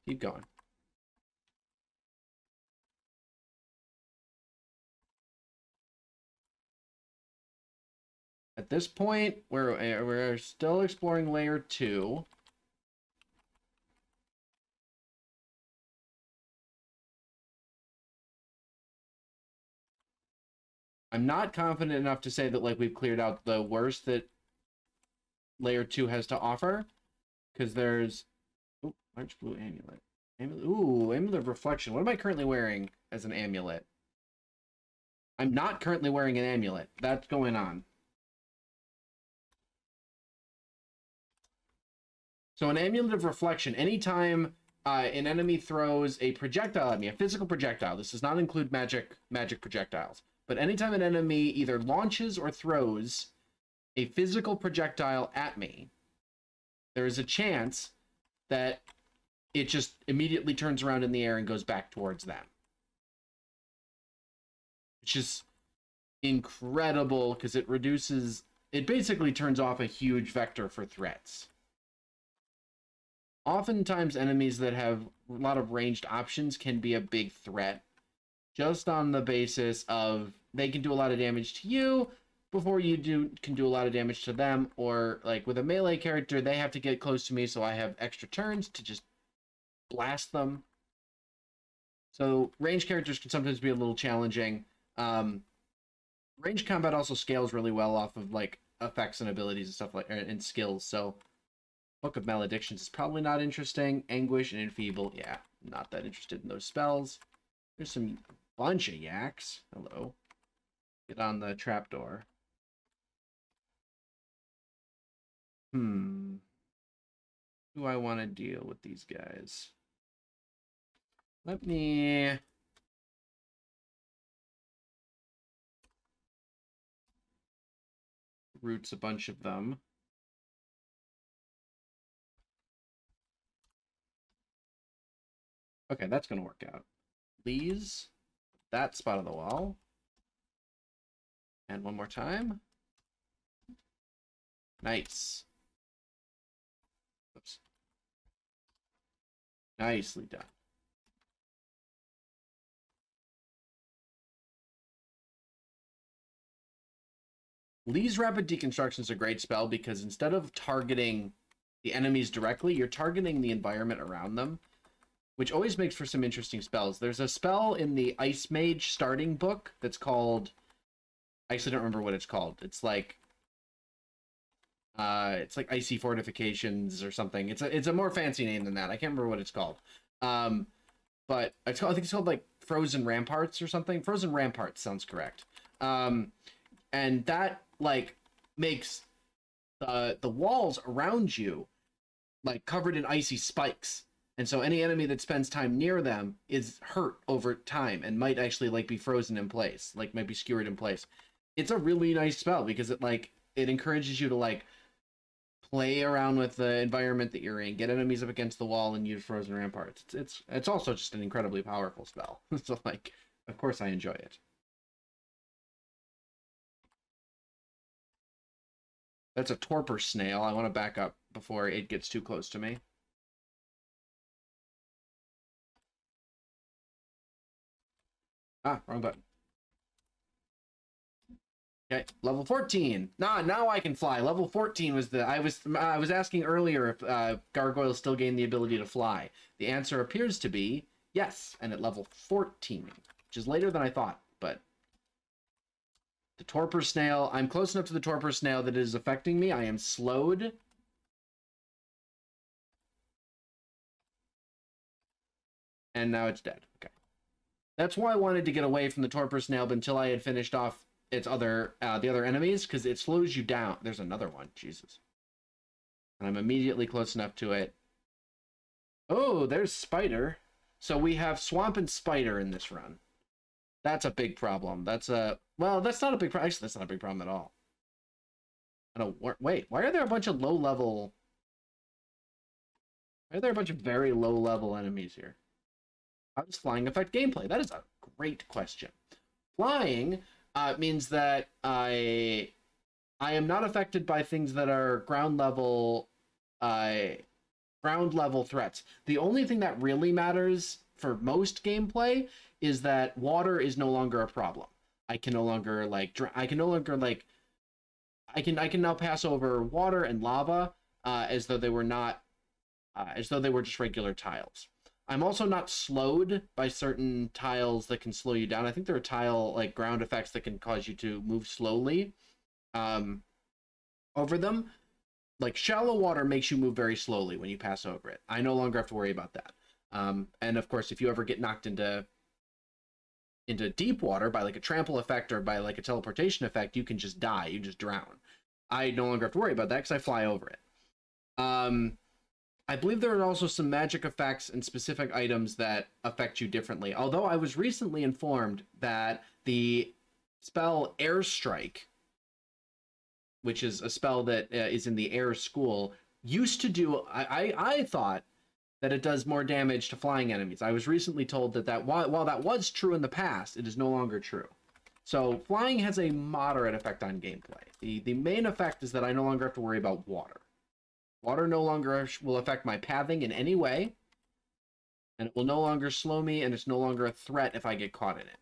Keep going. At this point, we're still exploring layer 2. I'm not confident enough to say that like we've cleared out the worst that layer 2 has to offer, because there's large blue amulet. Amulet of reflection. What am I currently wearing as an amulet? I'm not currently wearing an amulet. That's going on. So an amulet of reflection, anytime an enemy throws a projectile at me, a physical projectile, this does not include magic projectiles, but anytime an enemy either launches or throws a physical projectile at me, there is a chance that it just immediately turns around in the air and goes back towards them. Which is incredible, because it basically turns off a huge vector for threats. Oftentimes, enemies that have a lot of ranged options can be a big threat, just on the basis of they can do a lot of damage to you before you can do a lot of damage to them, or like with a melee character, they have to get close to me, so I have extra turns to just blast them. So ranged characters can sometimes be a little challenging. Ranged combat also scales really well off of like effects and abilities and stuff like and skills. So Book of Maledictions is probably not interesting. Anguish and Enfeeble, yeah, not that interested in those spells. There's some bunch of yaks. Hello. Get on the trapdoor. Do I want to deal with these guys? Let me... roots a bunch of them. Okay, that's going to work out. Please, that spot of the wall. And one more time. Nice. Oops. Nicely done. Lee's Rapid Deconstruction is a great spell because instead of targeting the enemies directly, you're targeting the environment around them, which always makes for some interesting spells. There's a spell in the Ice Mage starting book that's called... I actually don't remember what it's called. It's like Icy Fortifications or something. It's a more fancy name than that. I can't remember what it's called. But I think it's called like Frozen Ramparts or something. Frozen Ramparts sounds correct. And that like makes the walls around you like covered in icy spikes. And so any enemy that spends time near them is hurt over time and might actually like be frozen in place, like might be skewered in place. It's a really nice spell because it encourages you to like play around with the environment that you're in, get enemies up against the wall, and use Frozen Ramparts. It's also just an incredibly powerful spell. So like, of course I enjoy it. That's a torpor snail. I want to back up before it gets too close to me. Ah, wrong button. Okay, level 14. Now I can fly. Level 14 was the... I was asking earlier if Gargoyle still gained the ability to fly. The answer appears to be yes, and at level 14, which is later than I thought, but... The torpor snail, I'm close enough to the torpor snail that it is affecting me. I am slowed. And now it's dead. Okay. That's why I wanted to get away from the torpor snail until I had finished off its the other enemies, because it slows you down. There's another one. Jesus. And I'm immediately close enough to it. Oh, there's Spider. So we have Swamp and Spider in this run. That's a big problem. That's not a big problem. Actually, that's not a big problem at all. I don't... Wait, why are there a bunch of low-level... Why are there a bunch of very low-level enemies here? How does flying affect gameplay? That is a great question. Flying means that I am not affected by things that are ground level Ground level threats. The only thing that really matters for most gameplay is that water is no longer a problem. I can no longer like I can no longer like I can now pass over water and lava as though they were not as though they were just regular tiles. I'm also not slowed by certain tiles that can slow you down. I think there are tile like ground effects that can cause you to move slowly over them. Like shallow water makes you move very slowly when you pass over it. I no longer have to worry about that. And of course, if you ever get knocked into deep water by like a trample effect or by like a teleportation effect, you can just die. You just drown. I no longer have to worry about that because I fly over it. I believe there are also some magic effects and specific items that affect you differently. Although I was recently informed that the spell Airstrike, which is a spell that is in the air school, used to do, I thought that it does more damage to flying enemies. I was recently told that while that was true in the past, it is no longer true. So flying has a moderate effect on gameplay. The main effect is that I no longer have to worry about water. Water no longer will affect my pathing in any way, and it will no longer slow me, and it's no longer a threat if I get caught in it.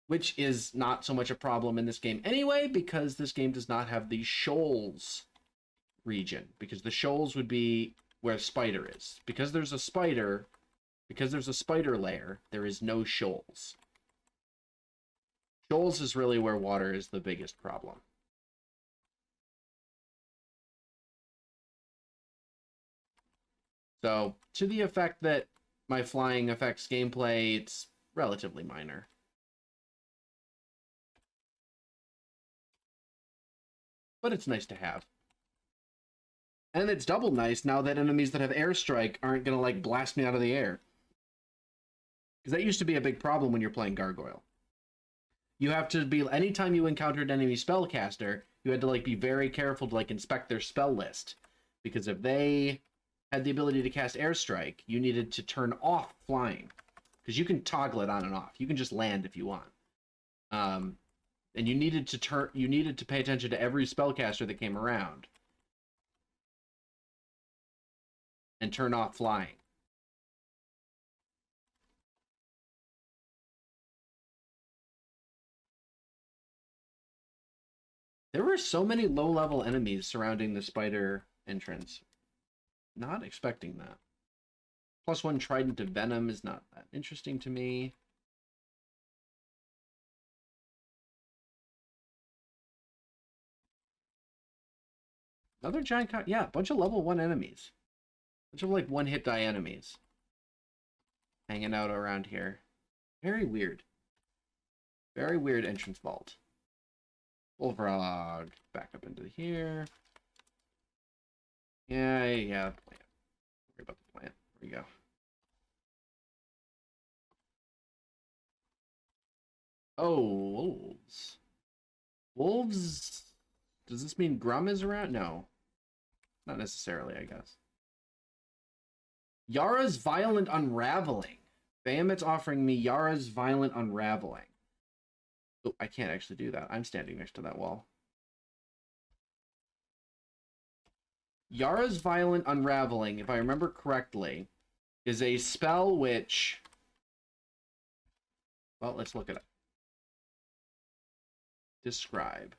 Which is not so much a problem in this game anyway, because this game does not have the shoals region, because the shoals would be where spider is. Because there's a spider layer, there is no shoals. Shoals is really where water is the biggest problem. So, to the effect that my flying affects gameplay, it's relatively minor. But it's nice to have. And it's double nice now that enemies that have airstrike aren't going to, like, blast me out of the air. Because that used to be a big problem when you're playing Gargoyle. You have to be, anytime you encountered an enemy spellcaster, you had to, like, be very careful to, like, inspect their spell list. Because if they had the ability to cast airstrike, you needed to turn off flying. Because you can toggle it on and off. You can just land if you want. And you needed to pay attention to every spellcaster that came around. And turn off flying. There were so many low-level enemies surrounding the spider entrance. Not expecting that. +1 trident of venom is not that interesting to me. Another giant yeah, a bunch of level 1 enemies. Bunch of like one-hit die enemies. Hanging out around here. Very weird. Very weird entrance vault. Bullfrog. Back up into here. Yeah. Plant. Worry about the plant. There we go. Oh, wolves. Wolves. Does this mean Grum is around? No. Not necessarily, I guess. Yara's Violent Unraveling. Bahamut's offering me Yara's Violent Unraveling. Oh, I can't actually do that. I'm standing next to that wall. Yara's Violent Unraveling, if I remember correctly, is a spell which... Well, let's look it up. Describe.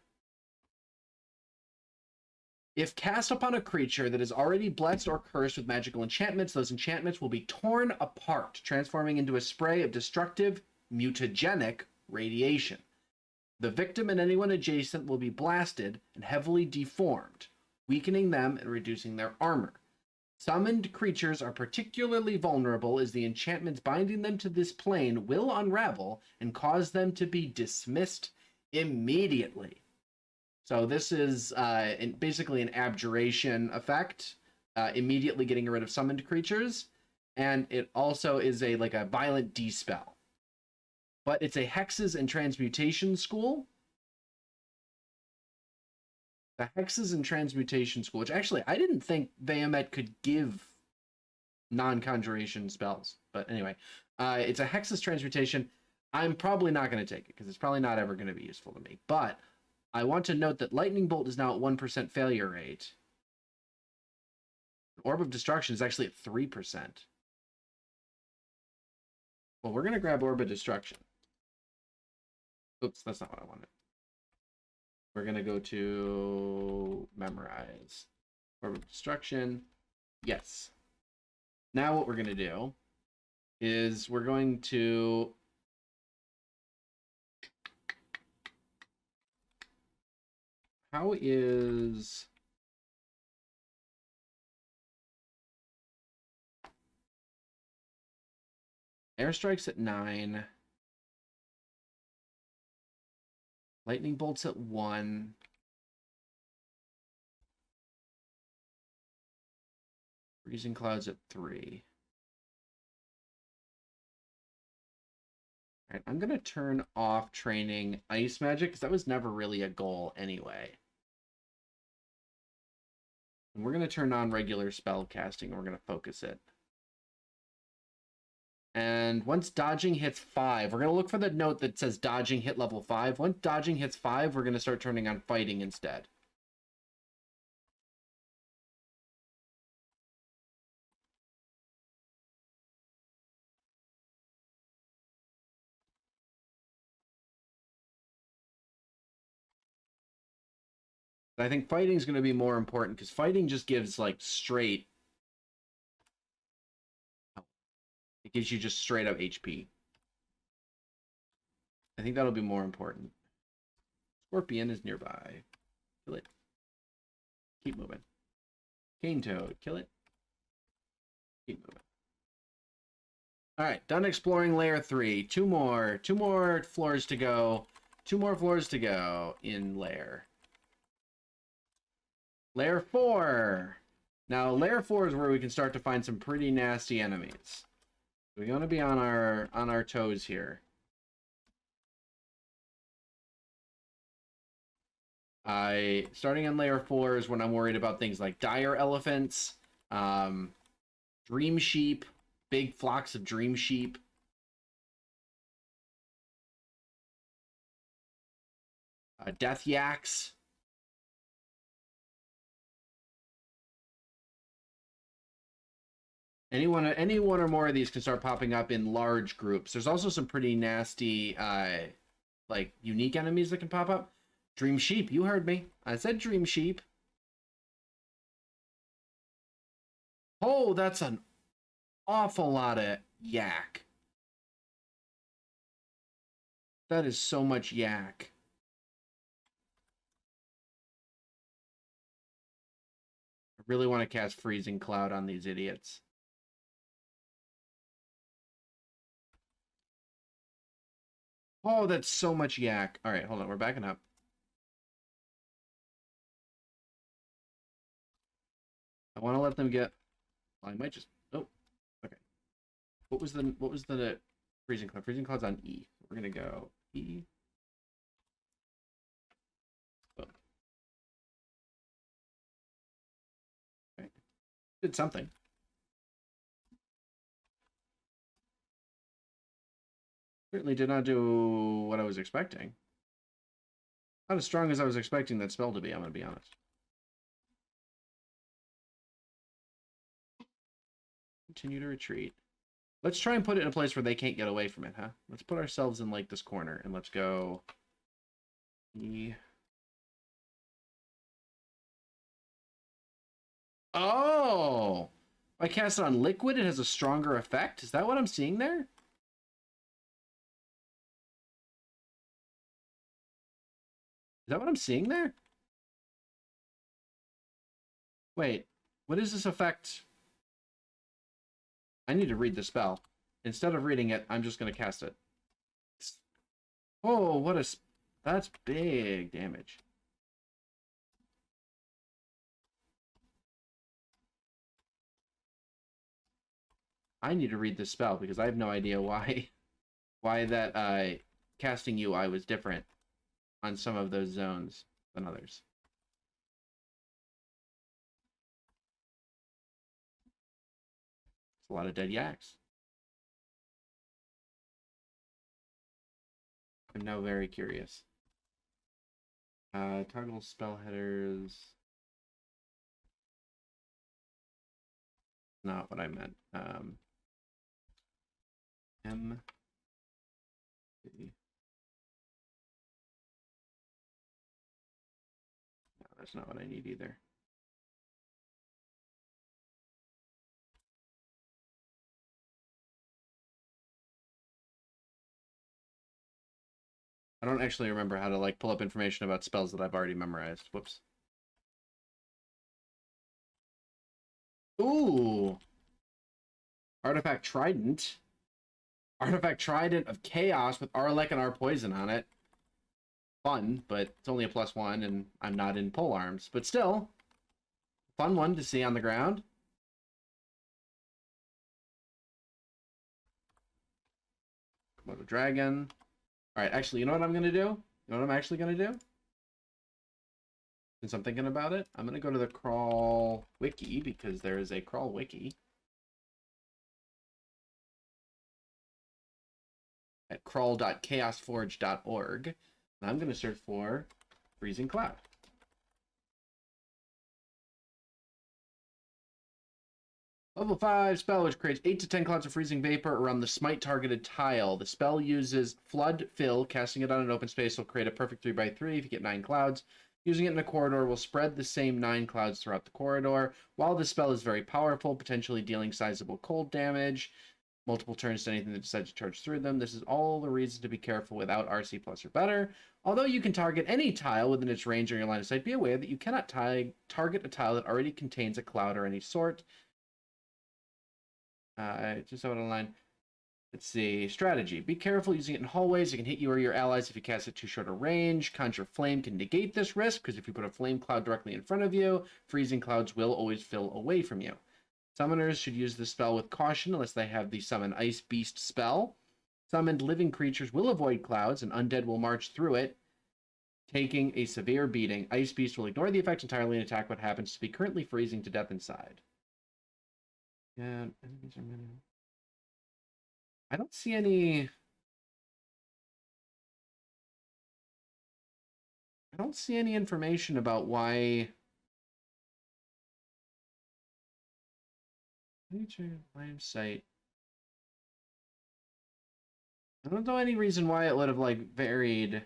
If cast upon a creature that is already blessed or cursed with magical enchantments, those enchantments will be torn apart, transforming into a spray of destructive, mutagenic radiation. The victim and anyone adjacent will be blasted and heavily deformed, weakening them and reducing their armor. Summoned creatures are particularly vulnerable as the enchantments binding them to this plane will unravel and cause them to be dismissed immediately. So this is basically an abjuration effect, immediately getting rid of summoned creatures, and it also is a violent dispel. But it's a hexes and transmutation school. The hexes and transmutation school, which actually I didn't think Bahamut could give non-conjuration spells, but anyway, it's a hexes transmutation. I'm probably not going to take it because it's probably not ever going to be useful to me, but I want to note that Lightning Bolt is now at 1% failure rate. Orb of Destruction is actually at 3%. Well, we're going to grab Orb of Destruction. Oops, that's not what I wanted. We're going to go to Memorize. Orb of Destruction. Yes. Now what we're going to do is we're going to... How is... Airstrike's at 9. Lightning bolt's at 1. Freezing clouds at 3. All right, I'm going to turn off training ice magic because that was never really a goal anyway. And we're going to turn on regular spell casting and we're going to focus it. And once dodging hits 5, we're going to look for the note that says dodging hit level 5. Once dodging hits 5, we're going to start turning on fighting instead. I think fighting is going to be more important because fighting just gives like straight. It gives you just straight up HP. I think that'll be more important. Scorpion is nearby. Kill it. Keep moving. Cane Toad. Kill it. Keep moving. All right, done exploring layer 3. Two more floors to go. 2 more floors to go in layer. Layer 4. Now, layer 4 is where we can start to find some pretty nasty enemies. We want to be on our toes here. Starting on layer 4 is when I'm worried about things like dire elephants, dream sheep, big flocks of dream sheep. Death yaks. Any one or more of these can start popping up in large groups. There's also some pretty nasty, like, unique enemies that can pop up. Dream sheep, you heard me. I said dream sheep. Oh, that's an awful lot of yak. That is so much yak. I really want to cast Freezing Cloud on these idiots. Oh, that's so much yak. All right, hold on. We're backing up. I want to let them get... Well, I might just... Oh, okay. What was the Freezing Cloud? Freezing Cloud's on E. We're going to go E. Oh. Okay. Did something. Certainly did not do what I was expecting. Not as strong as I was expecting that spell to be, I'm going to be honest. Continue to retreat. Let's try and put it in a place where they can't get away from it, huh? Let's put ourselves in, like, this corner, and let's go... Oh! If I cast it on liquid, it has a stronger effect? Is that what I'm seeing there? Is that what I'm seeing there? Wait, what is this effect? I need to read the spell. Instead of reading it, I'm just going to cast it. Oh, what a... That's big damage. I need to read this spell because I have no idea why that casting UI was different on some of those zones than others. It's a lot of dead yaks. I'm now very curious. Toggle spell headers. Not what I meant. M. No, that's not what I need either. I don't actually remember how to like pull up information about spells that I've already memorized. Whoops. Ooh. Artifact Trident. Artifact Trident of Chaos with Arlek and our Poison on it. Fun, but it's only a +1, and I'm not in pole arms. But still, fun one to see on the ground. Komodo Dragon. All right, actually, you know what I'm going to do? You know what I'm actually going to do? Since I'm thinking about it, I'm going to go to the crawl wiki, because there is a crawl wiki at crawl.chaosforge.org. And I'm going to search for Freezing Cloud. Level 5 spell, which creates 8 to 10 clouds of freezing vapor around the smite targeted tile. The spell uses Flood Fill. Casting it on an open space will create a perfect 3x3 if you get 9 clouds. Using it in a corridor will spread the same 9 clouds throughout the corridor. While this spell is very powerful, potentially dealing sizable cold damage, multiple turns to anything that decides to charge through them, this is all the reason to be careful without RC plus or better. Although you can target any tile within its range or your line of sight, be aware that you cannot target a tile that already contains a cloud or any sort. Just out of line. Let's see. Strategy. Be careful using it in hallways. It can hit you or your allies if you cast it too short a range. Conjure Flame can negate this risk, because if you put a flame cloud directly in front of you, freezing clouds will always fill away from you. Summoners should use this spell with caution unless they have the Summon Ice Beast spell. Summoned living creatures will avoid clouds, and undead will march through it, taking a severe beating. Ice Beast will ignore the effect entirely and attack what happens to be currently freezing to death inside. Yeah, enemies are many. I don't see any. I don't see any information about why. Line of sight. I don't know any reason why it would have like varied.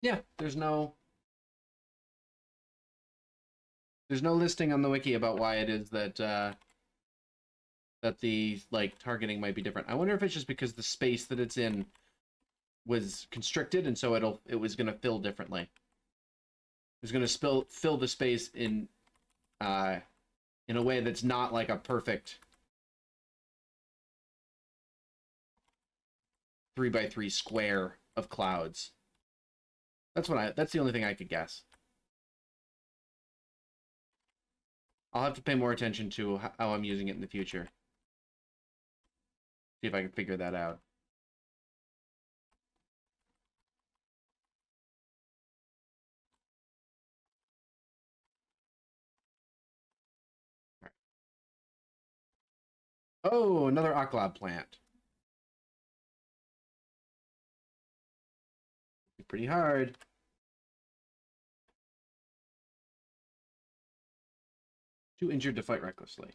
Yeah, there's no listing on the wiki about why it is that that the like targeting might be different. I wonder if it's just because the space that it's in was constricted, and so it was gonna fill differently. It was gonna fill the space in a way that's not like a perfect 3x3 square of clouds. That's the only thing I could guess. I'll have to pay more attention to how I'm using it in the future. See if I can figure that out. Right. Oh, another Oclob plant. Pretty hard. Too injured to fight recklessly.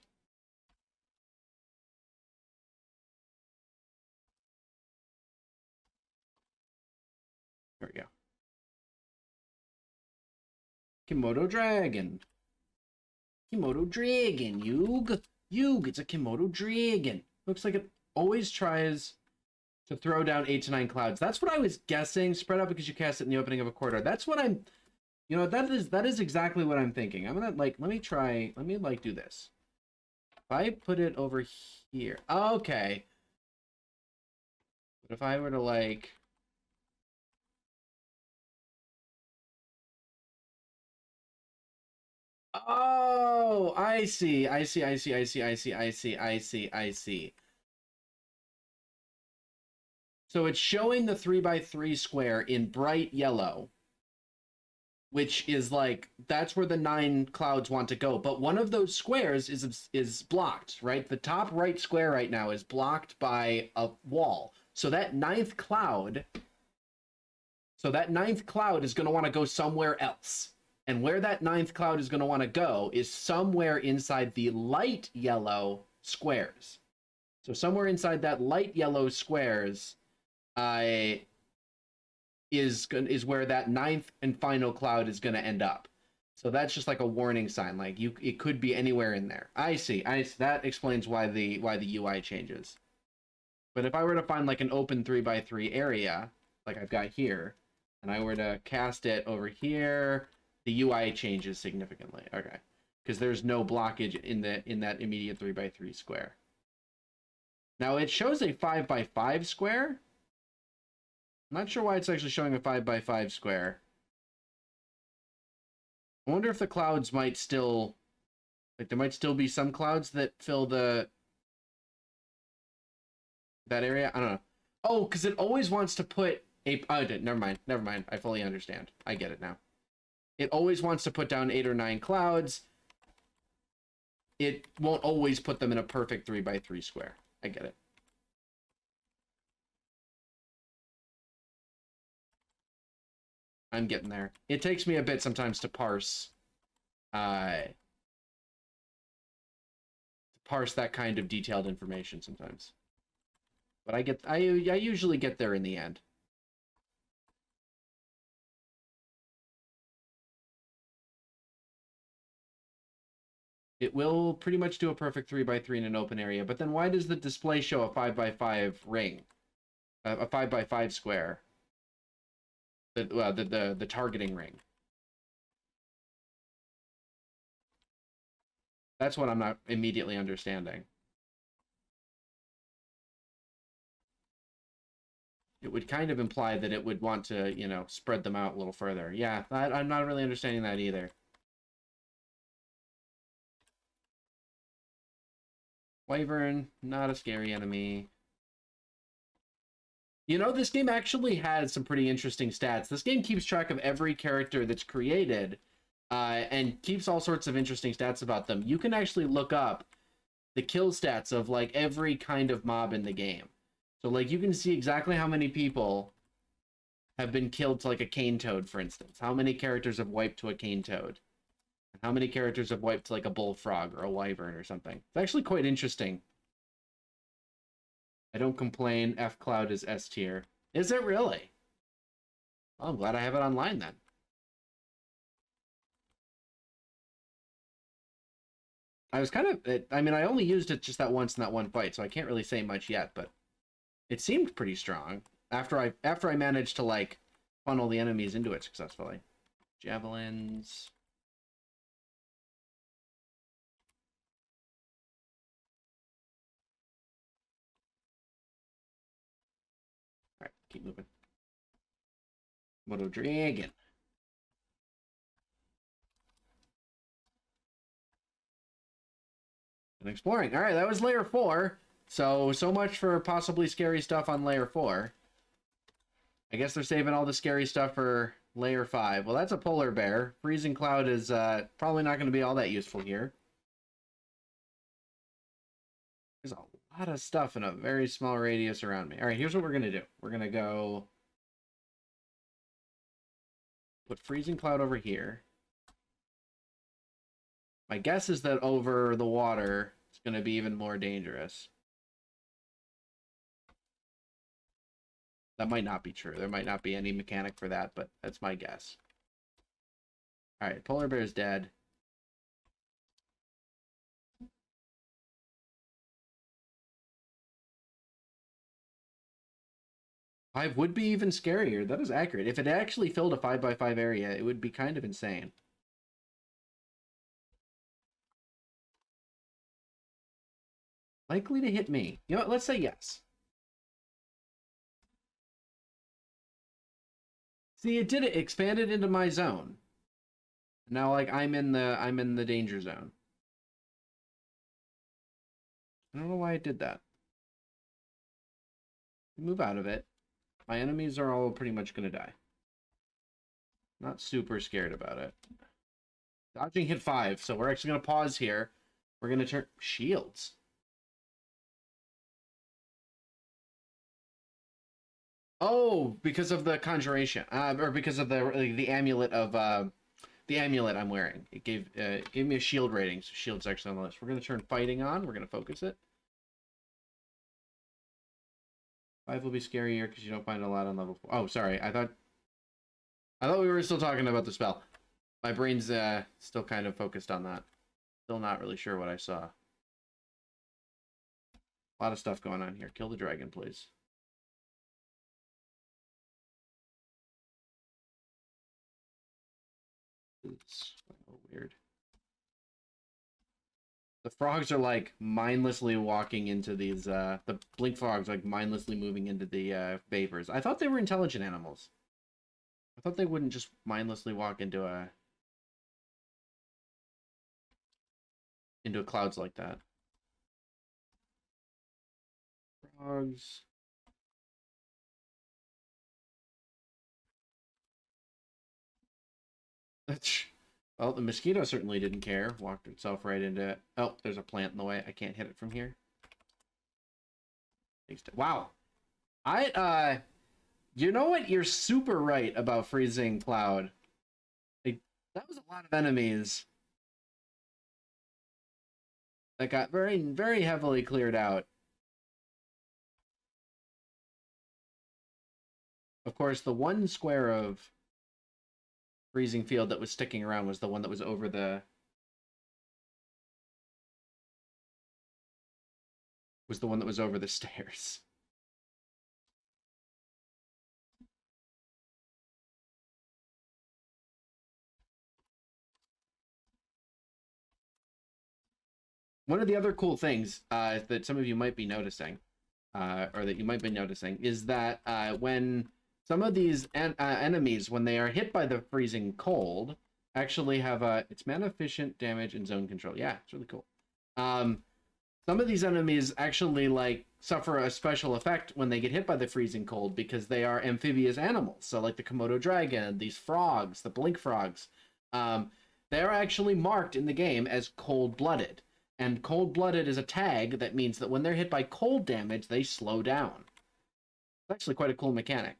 There we go. Komodo Dragon. Komodo Dragon, Yug. Yug, it's a Komodo Dragon. Looks like it always tries to throw down 8 to 9 clouds. That's what I was guessing. Spread out because you cast it in the opening of a corridor. That's what I'm... You know, that is exactly what I'm thinking. I'm gonna, like, let me do this. If I put it over here... Okay. But if I were to, like... Oh, I see. So it's showing the 3x3 square in bright yellow. which is like that's where the 9 clouds want to go. But one of those squares is blocked, right? The top right square right now is blocked by a wall. So that ninth cloud is going to want to go somewhere else. And where that ninth cloud is going to want to go is somewhere inside the light yellow squares. So somewhere inside that light yellow squares is where that ninth and final cloud is going to end up. So that's just like a warning sign. Like it could be anywhere in there. I see. That explains why the UI changes. But if I were to find like an open 3x3 area, like I've got here, and I were to cast it over here, the UI changes significantly. Okay, because there's no blockage in that immediate 3x3 square. Now it shows a 5x5 square. I'm not sure why it's actually showing a 5x5 square. I wonder if the clouds might still, like there might still be some clouds that fill that area. I don't know. Oh, because it always wants to put a. Oh, never mind. I fully understand. I get it now. It always wants to put down 8 or 9 clouds. It won't always put them in a perfect 3x3 square. I get it. I'm getting there. It takes me a bit sometimes to parse that kind of detailed information sometimes. But I usually get there in the end. It will pretty much do a perfect 3x3 in an open area, but then why does the display show a 5x5 ring? A 5x5 square? The targeting ring. That's what I'm not immediately understanding. It would kind of imply that it would want to, you know, spread them out a little further. Yeah, I'm not really understanding that either. Wyvern, not a scary enemy. You know, this game actually has some pretty interesting stats. This game keeps track of every character that's created and keeps all sorts of interesting stats about them. You can actually look up the kill stats of like every kind of mob in the game. So like you can see exactly how many people have been killed to like a cane toad, for instance. How many characters have wiped to a cane toad? How many characters have wiped to like a bullfrog or a wyvern or something? It's actually quite interesting. I don't complain. F Cloud is S tier. Is it really? Well, I'm glad I have it online then. I was kind of, I mean, I only used it just that once in that one fight, so I can't really say much yet, but it seemed pretty strong after I managed to like funnel the enemies into it successfully. Javelins. All right, keep moving. Moto Dragon. And exploring. All right, that was layer 4. So much for possibly scary stuff on layer 4. I guess they're saving all the scary stuff for layer 5. Well, that's a polar bear. Freezing Cloud is probably not going to be all that useful here. There's a lot of stuff in a very small radius around me. All right, here's what we're going to do. We're going to go put Freezing Cloud over here. My guess is that over the water, it's going to be even more dangerous. That might not be true. There might not be any mechanic for that, but that's my guess. All right, polar bear's dead. Five would be even scarier. That is accurate. If it actually filled a 5x5 area, it would be kind of insane. Likely to hit me. You know what? Let's say yes. See, it did it. Expanded into my zone. Now, like I'm in the danger zone. I don't know why it did that. Move out of it. My enemies are all pretty much gonna die. Not super scared about it. Dodging hit 5, so we're actually going to pause here. We're going to turn... Shields. Oh, because of the conjuration. Or because of the amulet of... the amulet I'm wearing. It gave me a shield rating, so shield's actually on the list. We're going to turn fighting on. We're going to focus it. 5 will be scarier because you don't find a lot on level 4. Oh, sorry. I thought we were still talking about the spell. My brain's still kind of focused on that. Still not really sure what I saw. A lot of stuff going on here. Kill the dragon, please. It's weird. The frogs are like mindlessly walking into these, the blink frogs like mindlessly moving into the vapors. I thought they were intelligent animals. I thought they wouldn't just mindlessly walk into clouds like that. Frogs. Well, the mosquito certainly didn't care. Walked itself right into it. Oh, there's a plant in the way. I can't hit it from here. Wow. You know what? You're super right about freezing cloud. Like, that was a lot of enemies that got very, very heavily cleared out. Of course, the one square of freezing field that was sticking around was the one that was over the stairs. One of the other cool things that some of you might be noticing, is that when some of these enemies, when they are hit by the freezing cold, actually have it's mana efficient damage and zone control. Yeah, it's really cool. Some of these enemies actually like suffer a special effect when they get hit by the freezing cold because they are amphibious animals. So like the Komodo dragon, these frogs, the blink frogs, they're actually marked in the game as cold-blooded. And cold-blooded is a tag that means that when they're hit by cold damage, they slow down. It's actually quite a cool mechanic.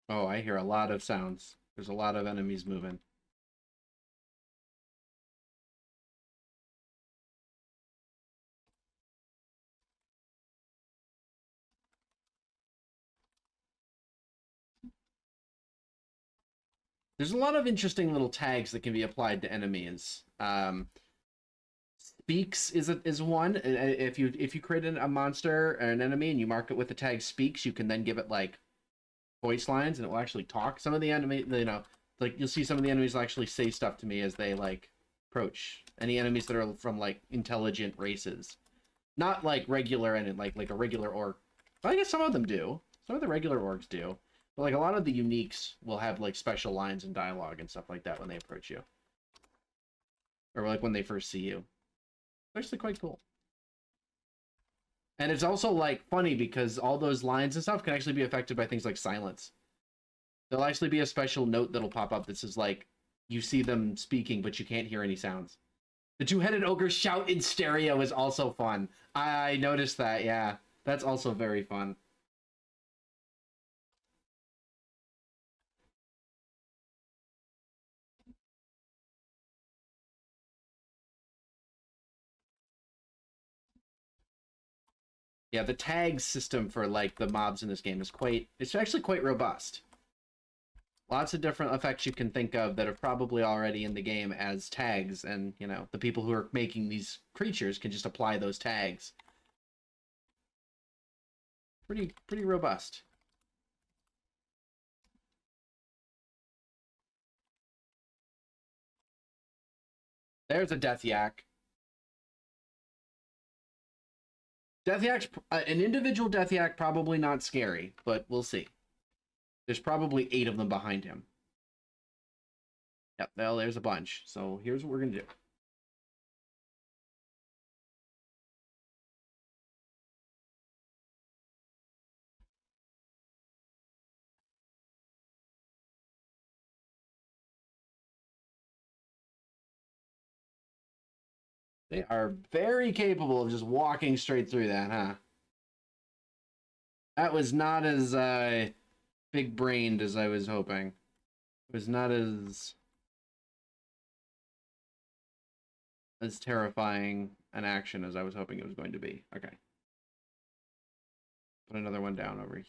Oh, I hear a lot of sounds. There's a lot of enemies moving. There's a lot of interesting little tags that can be applied to enemies. Speaks is one. If you create a monster or an enemy and you mark it with the tag speaks, you can then give it like voice lines and it will actually talk. Some of the enemy, like you'll see some of the enemies will actually say stuff to me as they like approach. Any enemies that are from like intelligent races, not like regular and like a regular orc. Well, I guess some of them do. Some of the regular orcs do. But like a lot of the uniques will have like special lines and dialogue and stuff like that when they approach you. Or like when they first see you. It's actually quite cool. And it's also like funny because all those lines and stuff can actually be affected by things like silence. There'll actually be a special note that'll pop up that says like you see them speaking but you can't hear any sounds. The two-headed ogre shout in stereo is also fun. I noticed that, yeah. That's also very fun. Yeah, the tag system for like the mobs in this game is it's actually quite robust. Lots of different effects you can think of that are probably already in the game as tags, and you know, the people who are making these creatures can just apply those tags. Pretty robust. There's a death yak. Death yak's an individual death yak, probably not scary, but we'll see. There's probably 8 of them behind him. Yep, well, there's a bunch. So here's what we're gonna do. They are very capable of just walking straight through that, huh? That was not as big-brained as I was hoping. It was not as terrifying an action as I was hoping it was going to be. Okay. Put another one down over here.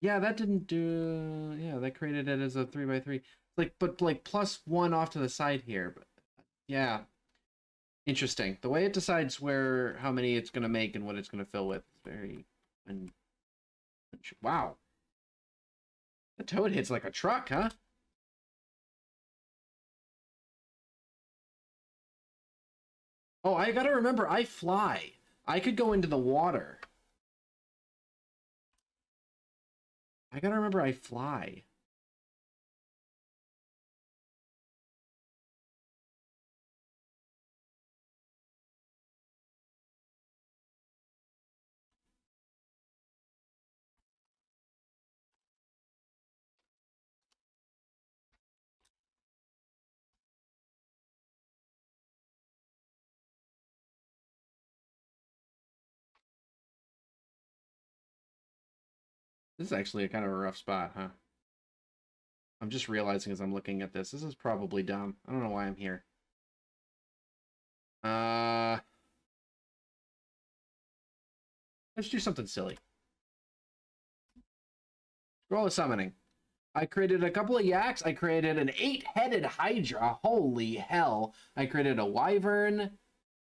Yeah, that didn't do... Yeah, that created it as a 3x3. Like, but like +1 off to the side here. But yeah. Interesting. The way it decides how many it's going to make and what it's going to fill with is very... Wow. The toad hits like a truck, huh? Oh, I gotta remember, I fly. I could go into the water. I gotta remember I fly. This is actually a kind of a rough spot, huh? I'm just realizing as I'm looking at this. This is probably dumb. I don't know why I'm here. Let's do something silly. Scroll of summoning. I created a couple of yaks. I created an 8-headed hydra. Holy hell. I created a wyvern.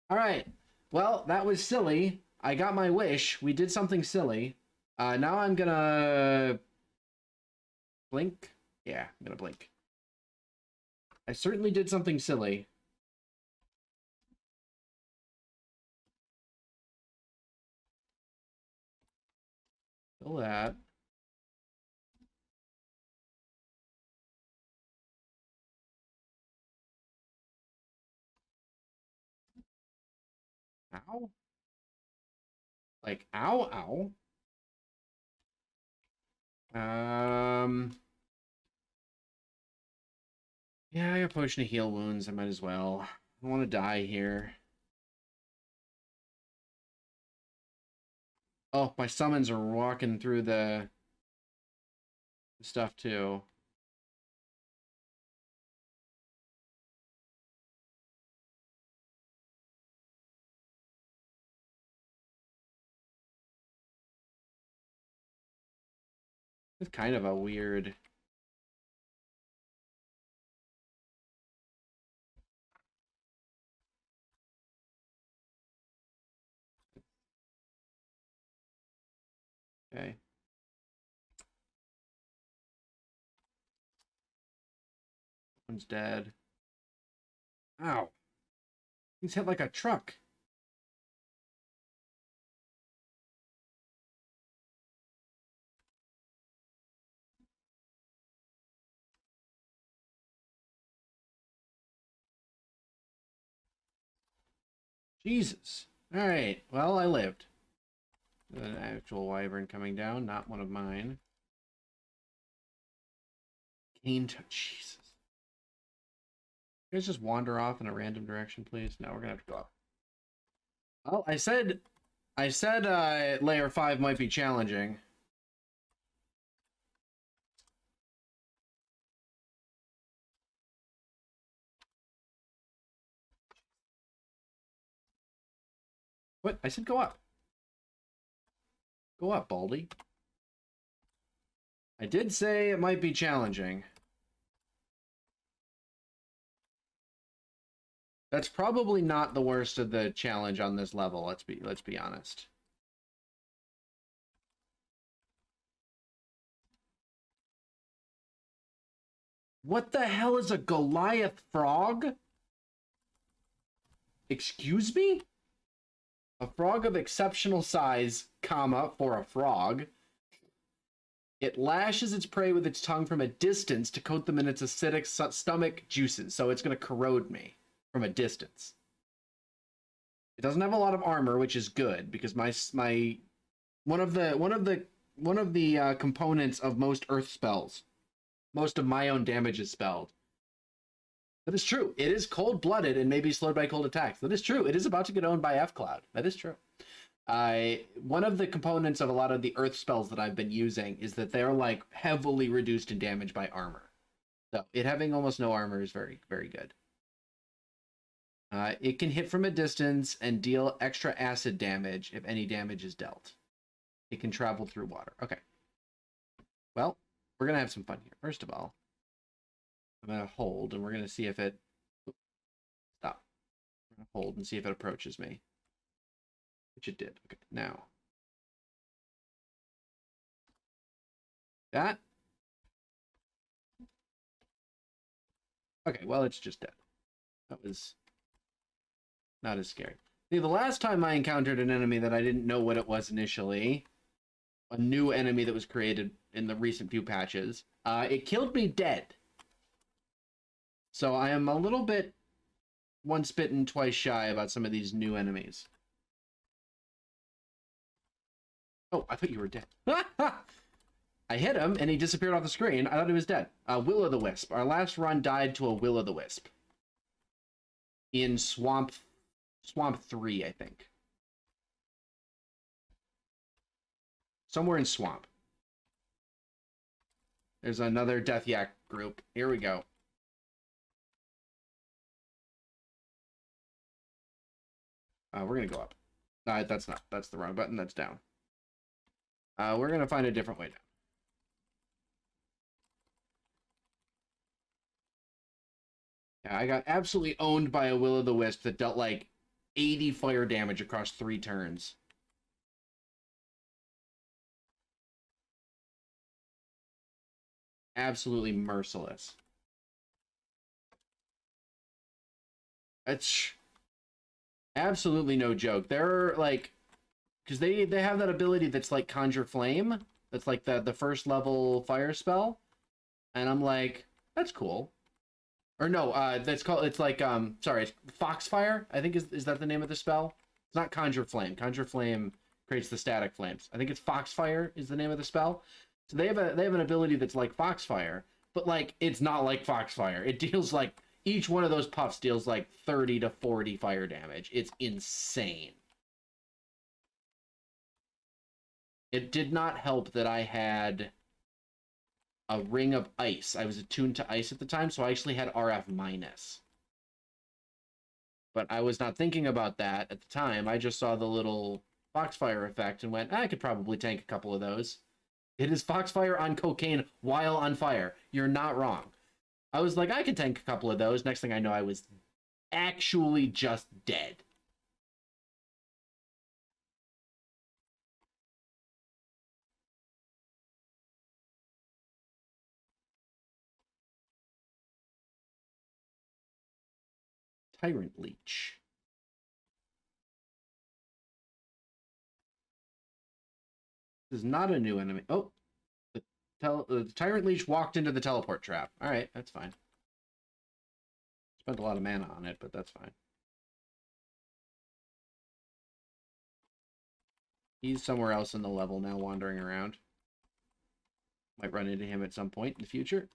All right. Well, that was silly. I got my wish. We did something silly. Now I'm gonna blink. Yeah, I'm gonna blink. I certainly did something silly. Kill that. Ow. Like, ow, ow. Yeah, I got potion to heal wounds. I might as well. I don't want to die here. Oh, my summons are walking through the stuff too. It's kind of a weird... Okay. One's dead. Ow. He's hit like a truck. Jesus. Alright. Well, I lived. An actual wyvern coming down, not one of mine. Cane touch. Jesus. You guys just wander off in a random direction, please? No, we're gonna have to go up. Well, I said layer 5 might be challenging. What? I said go up. Go up, Baldy. I did say it might be challenging. That's probably not the worst of the challenge on this level, let's be honest. What the hell is a Goliath frog? Excuse me? A frog of exceptional size, comma, for a frog. It lashes its prey with its tongue from a distance to coat them in its acidic stomach juices, so it's going to corrode me from a distance. It doesn't have a lot of armor, which is good because one of the components of most earth spells Most of my own damage is spelled. That is true. It is cold-blooded and may be slowed by cold attacks. That is true. It is about to get owned by F-Cloud. That is true. One of the components of a lot of the earth spells that I've been using is that they're like heavily reduced in damage by armor. So it having almost no armor is very, very good. It can hit from a distance and deal extra acid damage if any damage is dealt. It can travel through water. Okay. Well, we're going to have some fun here. First of all, I'm going to hold, and we're going to see if it... Stop. I'm going to hold and see if it approaches me. Which it did. Okay, now. That. Okay, well, it's just dead. That was not as scary. See, the last time I encountered an enemy that I didn't know what it was initially, a new enemy that was created in the recent few patches, it killed me dead. So I am a little bit once bitten, twice shy about some of these new enemies. Oh, I thought you were dead. I hit him, and he disappeared off the screen. I thought he was dead. Will-o'-the-Wisp. Our last run died to a Will-o'-the-Wisp. In Swamp 3, I think. Somewhere in Swamp. There's another Death Yak group. Here we go. We're going to go up. That's not. That's the wrong button. That's down. We're going to find a different way down. Yeah, I got absolutely owned by a Will-o'-the-Wisp that dealt like 80 fire damage across 3 turns. Absolutely merciless. It's absolutely no joke. They're like, because they have that ability that's like Conjure Flame. That's like the first level fire spell. And I'm like, that's cool. Or no, that's called, it's like, sorry, Foxfire, I think is that the name of the spell? It's not Conjure Flame. Conjure Flame creates the static flames. I think it's Foxfire is the name of the spell. So they have an ability that's like Foxfire, but like, it's not like Foxfire. It deals like, each one of those puffs deals like 30 to 40 fire damage. It's insane. It did not help that I had a ring of ice. I was attuned to ice at the time, so I actually had RF minus. But I was not thinking about that at the time. I just saw the little Foxfire effect and went, I could probably tank a couple of those. It is Foxfire on cocaine while on fire. You're not wrong. I was like, I could tank a couple of those. Next thing I know, I was actually just dead. Tyrant Leech. This is not a new enemy. Oh, the Tyrant Leech walked into the teleport trap. All right, that's fine. Spent a lot of mana on it, but that's fine. He's somewhere else in the level now, wandering around. Might run into him at some point in the future.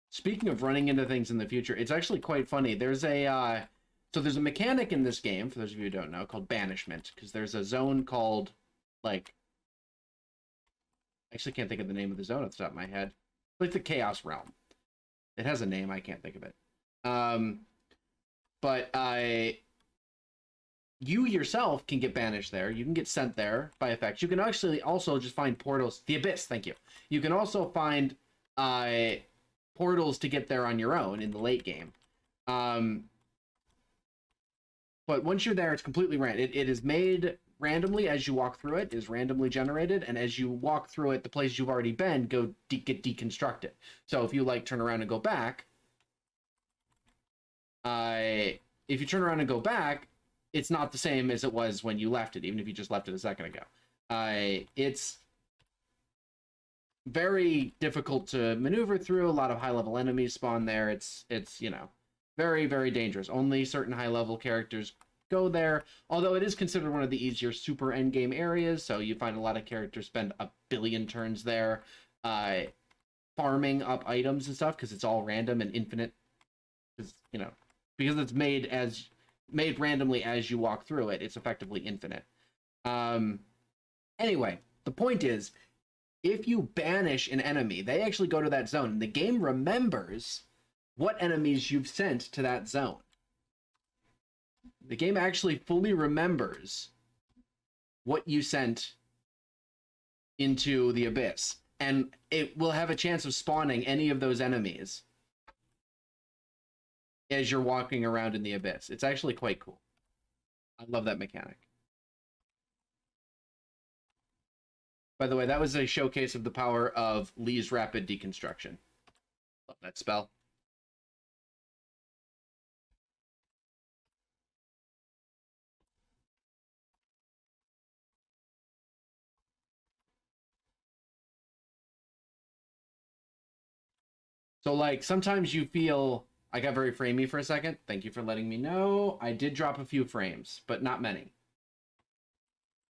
Speaking of running into things in the future, it's actually quite funny. There's a there's a mechanic in this game, for those of you who don't know, called banishment, because there's a zone called, like, I actually can't think of the name of the zone off the top of my head. Like the Chaos Realm. It has a name, I can't think of it. But you yourself can get banished there. You can get sent there by effects. You can actually also just find portals. The Abyss, thank you. You can also find portals to get there on your own in the late game. But once you're there, it's completely random. It is made randomly as you walk through it. It is randomly generated, and as you walk through it, the place you've already been get deconstructed. So if you like turn around and go back, if you turn around and go back, it's not the same as it was when you left it, even if you just left it a second ago. It's very difficult to maneuver through. A lot of high-level enemies spawn there. It's you know, very, very dangerous. Only certain high-level characters go there. Although it is considered one of the easier super endgame areas, so you find a lot of characters spend a billion turns there, farming up items and stuff because it's all random and infinite. Because because it's made randomly as you walk through it, it's effectively infinite. Anyway, the point is, if you banish an enemy, they actually go to that zone, and the game remembers what enemies you've sent to that zone. The game actually fully remembers what you sent into the abyss, and it will have a chance of spawning any of those enemies as you're walking around in the abyss. It's actually quite cool. I love that mechanic. By the way, that was a showcase of the power of Lee's Rapid Deconstruction. Love that spell. So, like, sometimes you feel... I got very framey for a second. Thank you for letting me know. I did drop a few frames, but not many.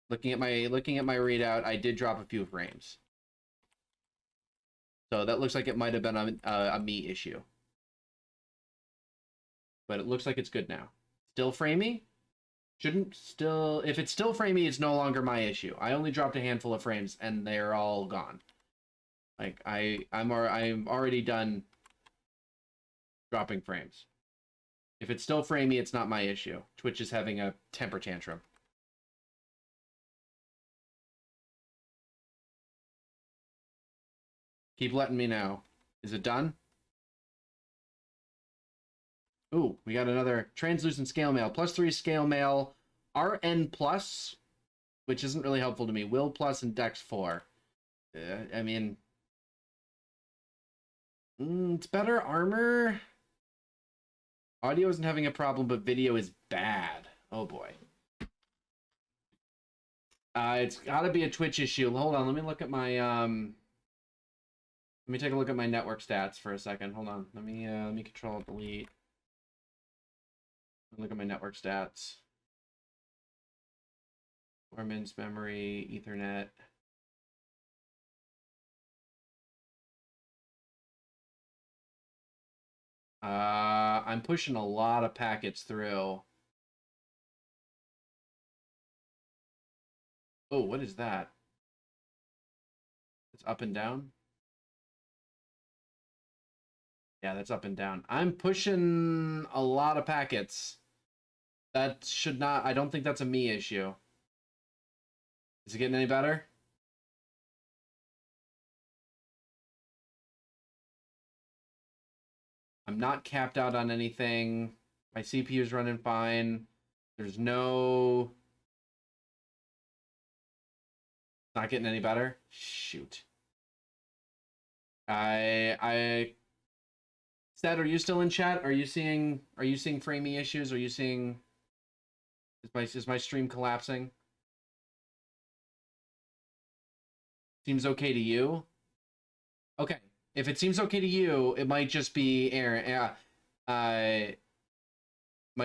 Looking at my readout, I did drop a few frames. So that looks like it might have been a me issue. But it looks like it's good now. Still framey? If it's still framey, it's no longer my issue. I only dropped a handful of frames and they're all gone. Like I'm already done dropping frames. If it's still framey, it's not my issue. Twitch is having a temper tantrum. Keep letting me know. Is it done? Ooh, we got another translucent scale mail. +3 scale mail. RN plus, which isn't really helpful to me. Will plus and Dex 4. I mean, it's better armor. Audio isn't having a problem, but video is bad. Oh boy. It's gotta be a Twitch issue. Hold on, let me look at my let me take a look at my network stats for a second. Hold on. Let me control delete. Look at my network stats. Performance, memory, Ethernet. I'm pushing a lot of packets through. Oh, what is that? It's up and down? Yeah, that's up and down. I'm pushing a lot of packets. That should not... I don't think that's a me issue. Is it getting any better? I'm not capped out on anything. My CPU is running fine. There's no... Not getting any better? Shoot. Seth, are you still in chat? Are you seeing framey issues? Are you seeing... Is my stream collapsing? Seems okay to you? Okay. If it seems okay to you, it might just be Aaron. Might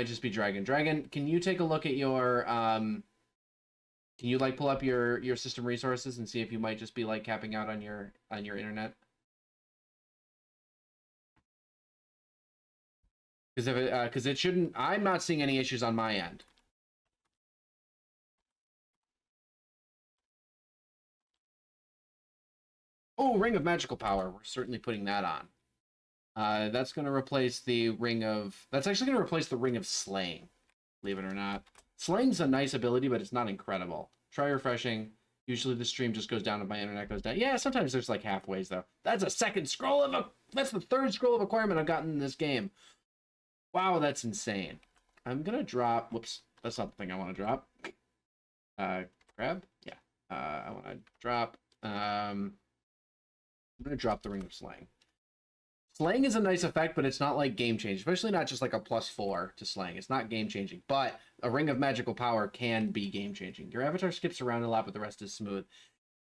just be Dragon. Dragon, can you take a look at your can you like pull up your system resources and see if you might just be like capping out on your internet? Because it shouldn't. I'm not seeing any issues on my end. Oh, Ring of Magical Power. We're certainly putting that on. That's going to replace the Ring of... That's actually going to replace the Ring of Slaying, believe it or not. Slaying's a nice ability, but it's not incredible. Try refreshing. Usually the stream just goes down if my internet goes down. Yeah, sometimes there's like halfways, though. That's a second scroll of a... That's the third scroll of acquirement I've gotten in this game. Wow, that's insane. I'm going to drop... Whoops. That's not the thing I want to drop. Grab? Yeah. I want to drop... I'm going to drop the Ring of Slaying. Slaying is a nice effect, but it's not like game-changing. Especially not just like a +4 to Slaying. It's not game-changing. But a Ring of Magical Power can be game-changing. Your avatar skips around a lot, but the rest is smooth.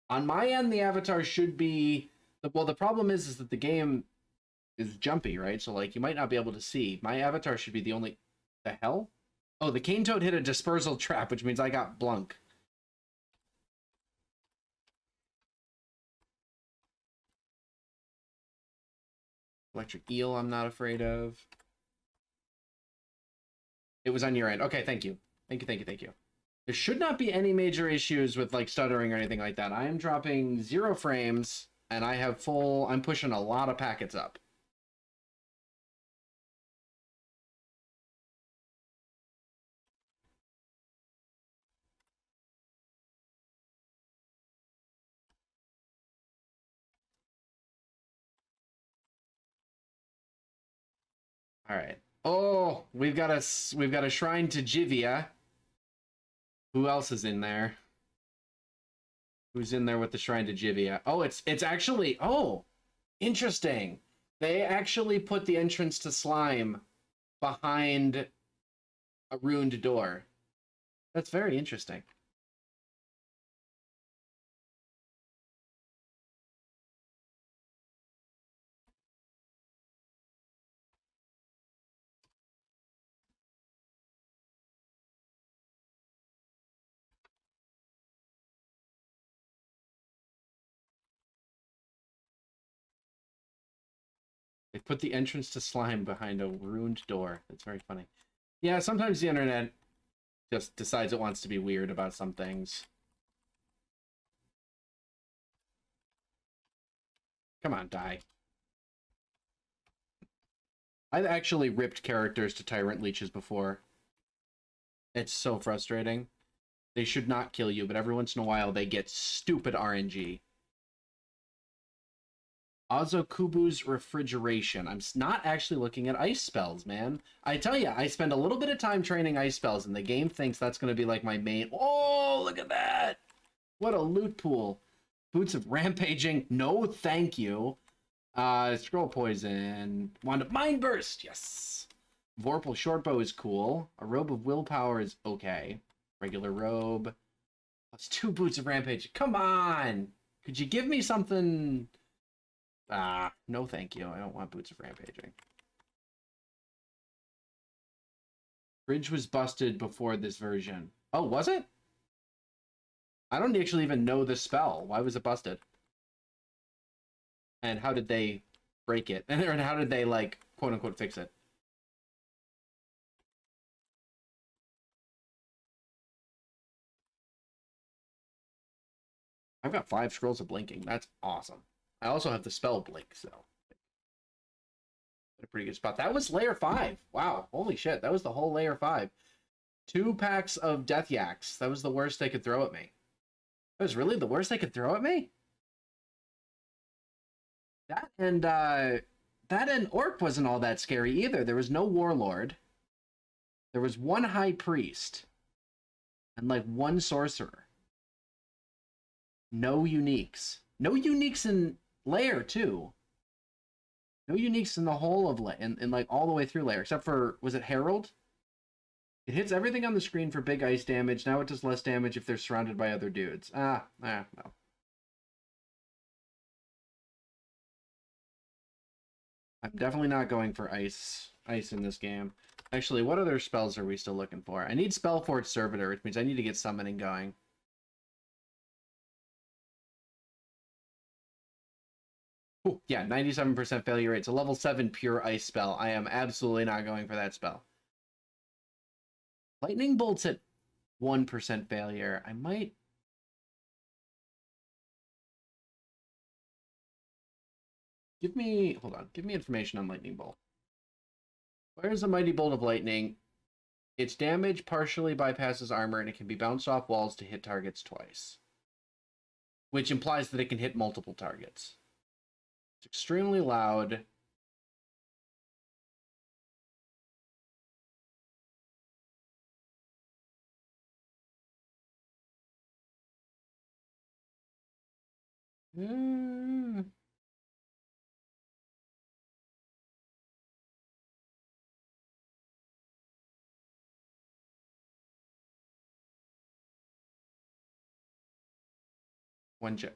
On my end, the avatar should be... Well, the problem is that the game is jumpy, right? So, like, you might not be able to see. My avatar should be the only... The hell? Oh, the cane toad hit a dispersal trap, which means I got blunk. Electric eel, I'm not afraid of. It was on your end. Okay, thank you. Thank you, thank you, thank you. There should not be any major issues with like stuttering or anything like that. I am dropping 0 frames and I have full, I'm pushing a lot of packets up. All right. Oh, we've got a shrine to Jivia. Who else is in there? Who's in there with the shrine to Jivia? Oh, it's actually, oh, interesting. They actually put the entrance to Slime behind a ruined door. That's very interesting. They put the entrance to Slime behind a ruined door. That's very funny. Yeah, sometimes the internet just decides it wants to be weird about some things. Come on, die. I've actually ripped characters to Tyrant Leeches before. It's so frustrating. They should not kill you, but every once in a while they get stupid RNG. Azokubu's Refrigeration. I'm not actually looking at ice spells, man. I tell you, I spend a little bit of time training ice spells, and the game thinks that's going to be like my main... Oh, look at that! What a loot pool. Boots of Rampaging. No, thank you. Scroll Poison. Wand of Mind Burst. Yes. Vorpal Shortbow is cool. A Robe of Willpower is okay. Regular robe. Plus 2 Boots of Rampage. Come on! Could you give me something... no thank you. I don't want Boots of Rampaging. Bridge was busted before this version. Oh, was it? I don't actually even know the spell. Why was it busted? And how did they break it? And how did they, like, quote-unquote fix it? I've got 5 scrolls of blinking. That's awesome. I also have the spell blink, so a pretty good spot. That was layer 5. Wow, holy shit, that was the whole layer 5. 2 packs of Death Yaks. That was the worst they could throw at me. That was really the worst they could throw at me? That and Orc wasn't all that scary either. There was no Warlord. There was 1 High Priest. And like 1 Sorcerer. No uniques. No uniques in layer 2. No uniques in the whole of layer, in like all the way through layer, except for, was it Herald? It hits everything on the screen for big ice damage. Now it does less damage if they're surrounded by other dudes. No. I'm definitely not going for ice in this game. Actually, what other spells are we still looking for? I need Spellforge Servitor, which means I need to get summoning going. Ooh, yeah, 97% failure rate. It's a level 7 pure ice spell. I am absolutely not going for that spell. Lightning Bolt's at 1% failure. I might... hold on. Give me information on Lightning Bolt. Where's a Mighty Bolt of Lightning? Its damage partially bypasses armor, and it can be bounced off walls to hit targets twice. Which implies that it can hit multiple targets. It's extremely loud.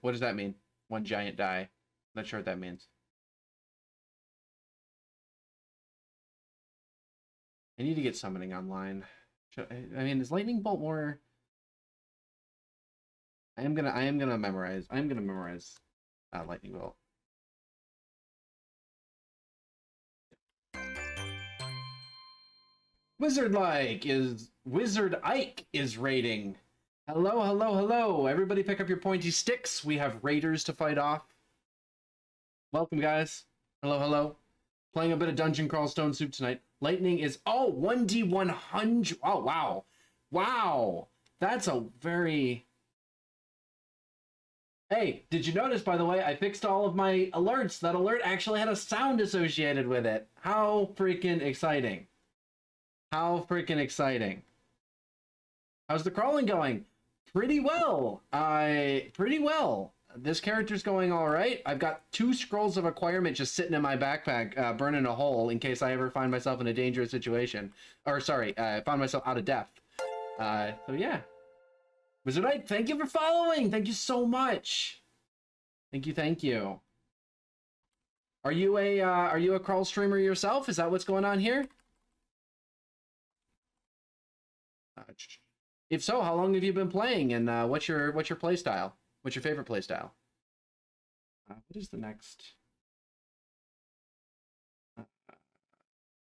What does that mean? 1 giant die. Not sure what that means. I need to get summoning online. I mean, is lightning bolt more? I am gonna memorize. Lightning bolt. Wizard Ike is raiding. Hello, hello, hello. Everybody pick up your pointy sticks. We have raiders to fight off. Welcome, guys. Hello, hello. Playing a bit of Dungeon Crawl Stone Soup tonight. Lightning is 1d100. Oh, wow. Wow. That's a very... Hey, did you notice, by the way, I fixed all of my alerts. That alert actually had a sound associated with it. How freaking exciting. How freaking exciting. How's the crawling going? Pretty well. Pretty well. This character's going all right. I've got 2 scrolls of acquirement just sitting in my backpack, burning a hole in case I ever find myself in a dangerous situation. Or, sorry, find myself out of depth. So, yeah. Wizard Ike, thank you for following. Thank you so much. Thank you, thank you. Are you a crawl streamer yourself? Is that what's going on here? If so, how long have you been playing, and what's your play style? What's your favorite play style? What is the next?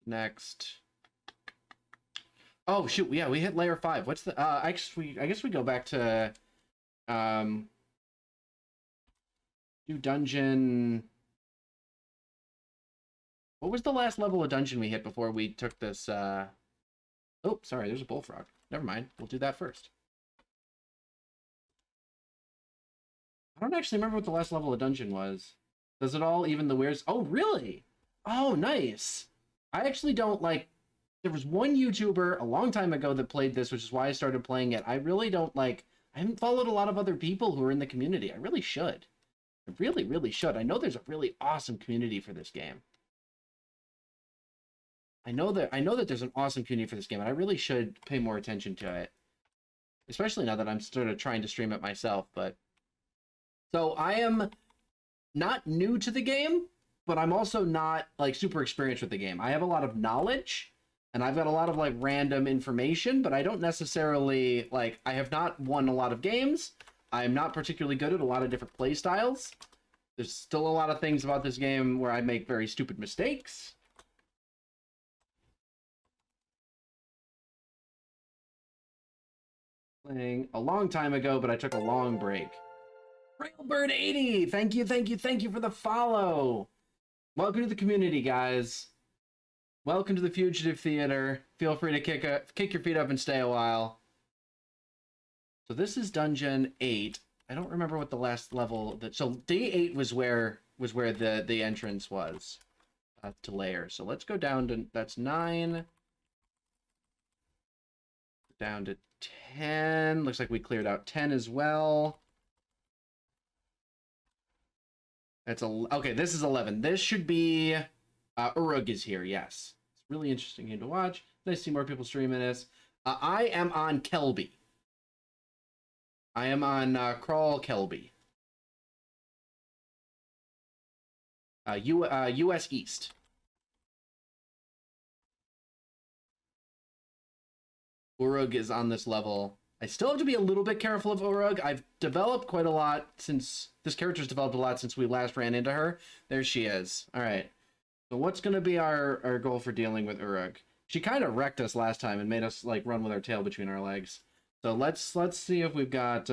Next. Oh shoot! Yeah, we hit layer 5. What's the? I guess we go back to do dungeon. What was the last level of dungeon we hit before we took this? Oh, sorry, there's a bullfrog. Never mind. We'll do that first. I don't actually remember what the last level of dungeon was. Does it all even the weirs? Oh, really? Oh, nice. I actually don't like... There was one YouTuber a long time ago that played this, which is why I started playing it. I really don't like... I haven't followed a lot of other people who are in the community. I really should. I really, really should. I know there's a really awesome community for this game. I know that there's an awesome community for this game, and I really should pay more attention to it. Especially now that I'm sort of trying to stream it myself, but... So I am not new to the game, but I'm also not, like, super experienced with the game. I have a lot of knowledge, and I've got a lot of, like, random information, but I don't necessarily, like, I have not won a lot of games. I'm not particularly good at a lot of different play styles. There's still a lot of things about this game where I make very stupid mistakes. Playing a long time ago, but I took a long break. Railbird80, thank you for the follow. Welcome to the community, guys. Welcome to the Fugitive Theater. Feel free to kick your feet up and stay a while. So this is Dungeon 8. I don't remember what the last level that. So day 8 was where the entrance was to layer. So let's go down to that's 9. Down to 10. Looks like we cleared out 10 as well. That's okay, this is 11. This should be Urug is here, yes. It's really interesting game to watch. Nice to see more people streaming this. I am on Kelby. I am on Crawl Kelby. US East. Urug is on this level. I still have to be a little bit careful of Urug. I've developed quite a lot since... This character's developed a lot since we last ran into her. There she is. All right. So what's going to be our goal for dealing with Urug? She kind of wrecked us last time and made us like run with our tail between our legs. So let's see if we've got...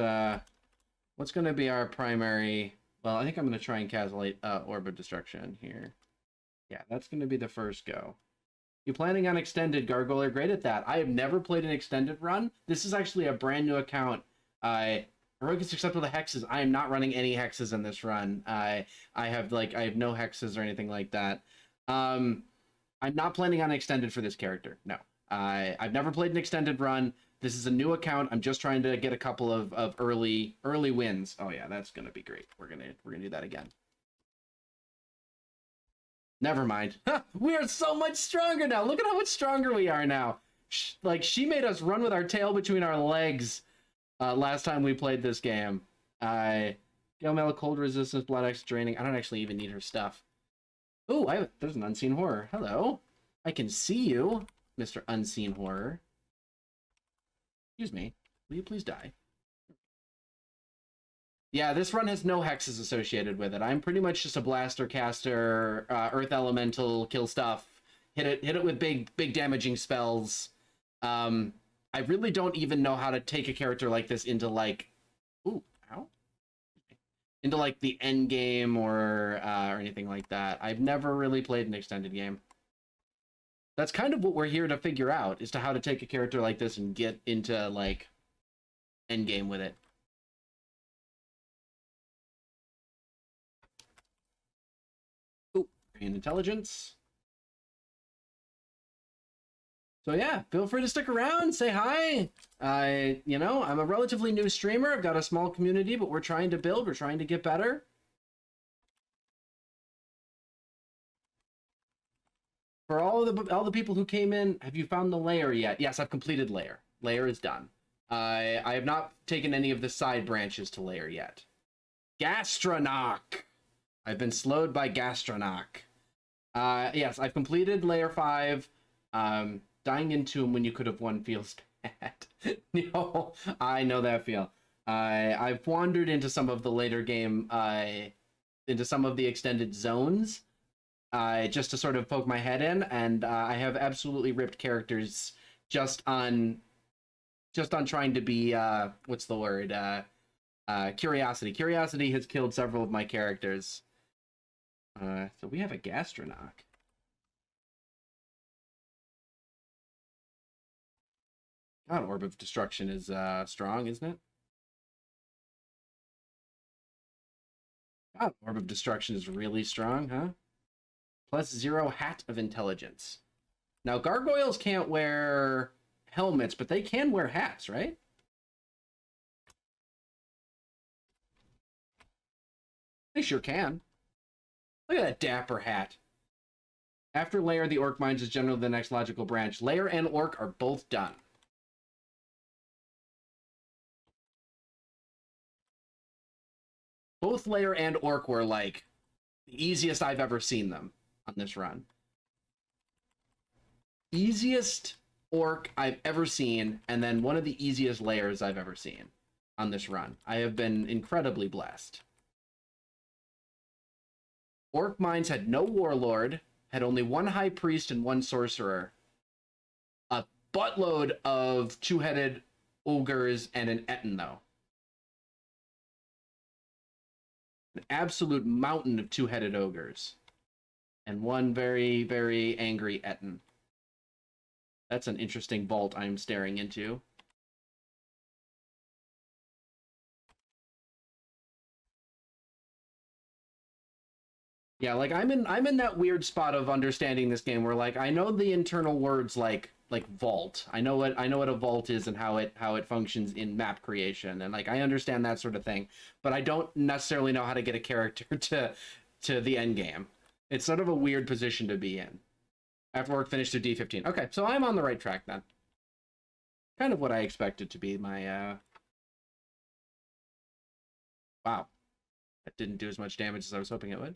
what's going to be our primary... Well, I think I'm going to try and cast Orb of Destruction here. Yeah, that's going to be the first go. You planning on extended? Gargoyle are great at that. I have never played an extended run. This is actually a brand new account. Urug is acceptable to hexes. I am not running any hexes in this run. I have no hexes or anything like that. I'm not planning on extended for this character. No. I've never played an extended run. This is a new account. I'm just trying to get a couple of early wins. Oh yeah, that's gonna be great. We're gonna do that again. Never mind. We are so much stronger now. Look at how much stronger we are now. Like, she made us run with our tail between our legs last time we played this game. Gale cold resistance, blood X draining. I don't actually even need her stuff. Oh, there's an unseen horror. Hello. I can see you, Mr. Unseen Horror. Excuse me. Will you please die? Yeah, this run has no hexes associated with it. I'm pretty much just a blaster caster, earth elemental, kill stuff, hit it with big damaging spells. I really don't even know how to take a character like this into like, ooh, ow, into like the end game or anything like that. I've never really played an extended game. That's kind of what we're here to figure out, is to how to take a character like this and get into like end game with it. And intelligence. So yeah, feel free to stick around, say hi. I'm a relatively new streamer. I've got a small community, but we're trying to build, we're trying to get better. For all the people who came in, have you found the layer yet? Yes, I've completed layer. Layer is done. I have not taken any of the side branches to layer yet. Gastronach. I've been slowed by Gastronach. Yes, I've completed layer 5. Dying into him when you could have won feels bad. No, I know that feel. I've wandered into some of the later game, into some of the extended zones, just to sort of poke my head in, and I have absolutely ripped characters just on trying to be what's the word? Curiosity. Curiosity has killed several of my characters. So we have a Gastronach. God, Orb of Destruction is strong, isn't it? God, Orb of Destruction is really strong, huh? +0 Hat of Intelligence. Now, gargoyles can't wear helmets, but they can wear hats, right? They sure can. Look at that dapper hat. After Lair, the Orc Mines is generally the next logical branch. Lair and Orc are both done. Both Lair and Orc were, like, the easiest I've ever seen them on this run. Easiest Orc I've ever seen, and then one of the easiest Lairs I've ever seen on this run. I have been incredibly blessed. Orc Mines had no Warlord, had only one High Priest and one Sorcerer, a buttload of two-headed Ogres, and an Etten, though. An absolute mountain of two-headed Ogres. And one very, very angry Etten. That's an interesting vault I'm staring into. Yeah, like I'm in that weird spot of understanding this game where like I know the internal words like vault. I know what a vault is and how it functions in map creation, and like I understand that sort of thing, but I don't necessarily know how to get a character to the end game. It's sort of a weird position to be in. After work finished through D15. Okay, so I'm on the right track then. Kind of what I expected to be my wow. That didn't do as much damage as I was hoping it would.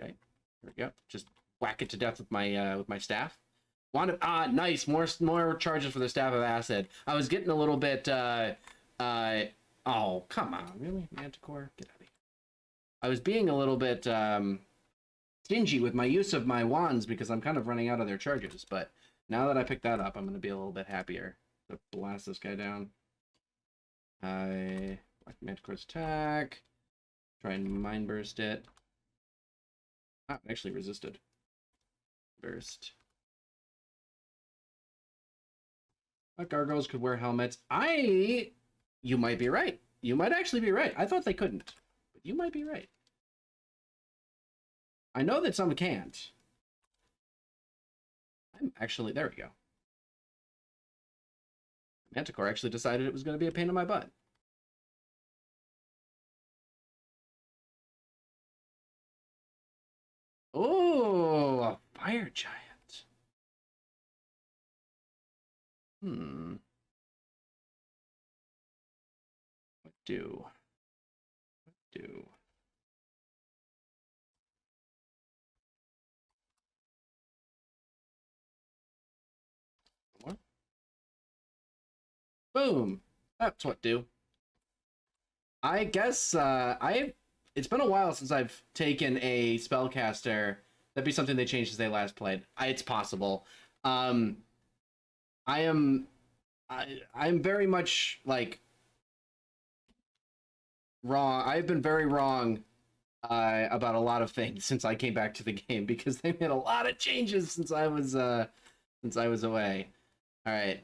Okay, here we go. Just whack it to death with my staff. Wanted nice, more charges for the Staff of Acid. I was getting a little bit oh, come on, really? Manticore? Get out of here. I was being a little bit stingy with my use of my wands because I'm kind of running out of their charges, but now that I picked that up, I'm gonna be a little bit happier to blast this guy down. I like Manticore's attack. Try and Mind Burst it. Ah, it actually resisted. Burst. But gargoyles could wear helmets. You might be right. You might actually be right. I thought they couldn't, but you might be right. I know that some can't. There we go. Manticore actually decided it was going to be a pain in my butt. Oh, a fire giant. What do? Boom. That's what do. I guess it's been a while since I've taken a spellcaster. That'd be something they changed as they last played. It's possible. Um, I am I'm very much like wrong. I've been very wrong about a lot of things since I came back to the game because they made a lot of changes since I was away. All right.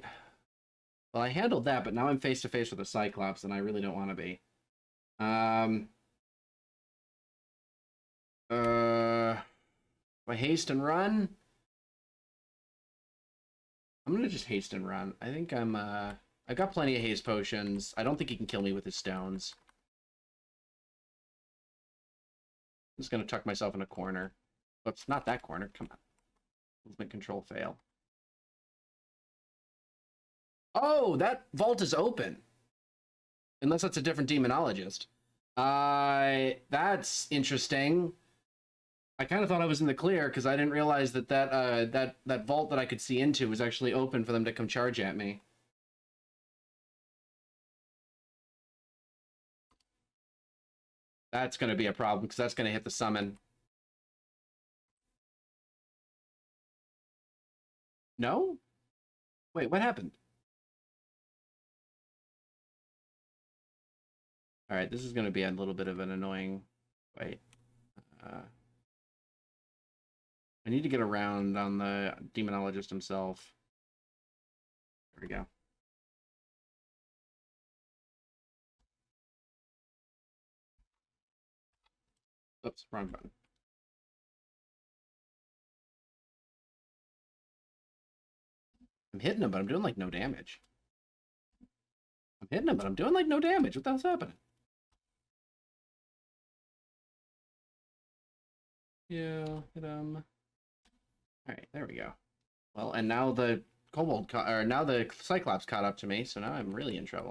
Well, I handled that, but now I'm face to face with a Cyclops, and I really don't want to be. Do I haste and run? I'm gonna just haste and run. I think I've got plenty of haste potions. I don't think he can kill me with his stones. I'm just gonna tuck myself in a corner. Oops, not that corner. Come on. Movement control fail. Oh, that vault is open. Unless that's a different demonologist. That's interesting. I kind of thought I was in the clear because I didn't realize that that vault that I could see into was actually open for them to come charge at me. That's going to be a problem because that's going to hit the summon. No? Wait, what happened? All right, this is going to be a little bit of an annoying... Wait. I need to get around on the demonologist himself. There we go. Oops, wrong button. I'm hitting him, but I'm doing like no damage. I'm hitting him, but I'm doing like no damage. What the hell's happening? Yeah, hit him. All right, there we go. Well, and now the now the Cyclops caught up to me, so now I'm really in trouble.